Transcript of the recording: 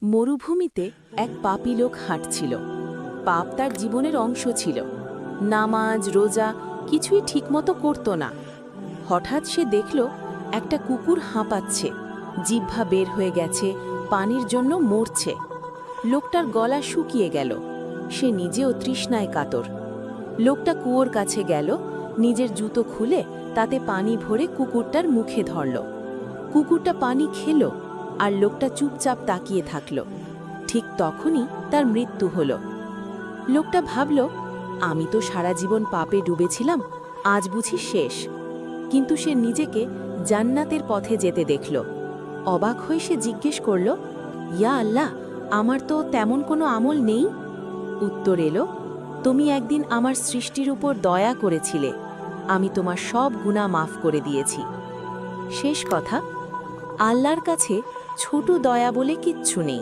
মরুভূমিতে এক পাপী লোক হাঁটছিল। পাপ তার জীবনের অংশ ছিল। নামাজ রোজা কিছুই ঠিকমতো করত না। হঠাৎ সে দেখল একটা কুকুর হাঁপাচ্ছে, জিহ্বা বের হয়ে গেছে, পানির জন্য মরছে। লোকটার গলা শুকিয়ে গেল। সে নিজেও তৃষ্ণায় কাতর। লোকটা কুয়োর কাছে গেল, নিজের জুতো খুলে তাতে পানি ভরে কুকুরটার মুখে ধরল। কুকুরটা পানি খেল, আর লোকটা চুপচাপ তাকিয়ে থাকল। ঠিক তখনই তার মৃত্যু হল। লোকটা ভাবল, আমি তো সারা জীবন পাপে ডুবেছিলাম, আজ বুঝি শেষ। কিন্তু সে নিজেকে জান্নাতের পথে যেতে দেখল। অবাক হয়ে সে জিজ্ঞেস করল, ইয়া আল্লাহ, আমার তো তেমন কোনো আমল নেই। উত্তর এলো, তুমি একদিন আমার সৃষ্টির উপর দয়া করেছিলে, আমি তোমার সব গুনাহ মাফ করে দিয়েছি। শেষ কথা, আল্লাহর কাছে ছোট দয়া বলে কিচ্ছু নেই।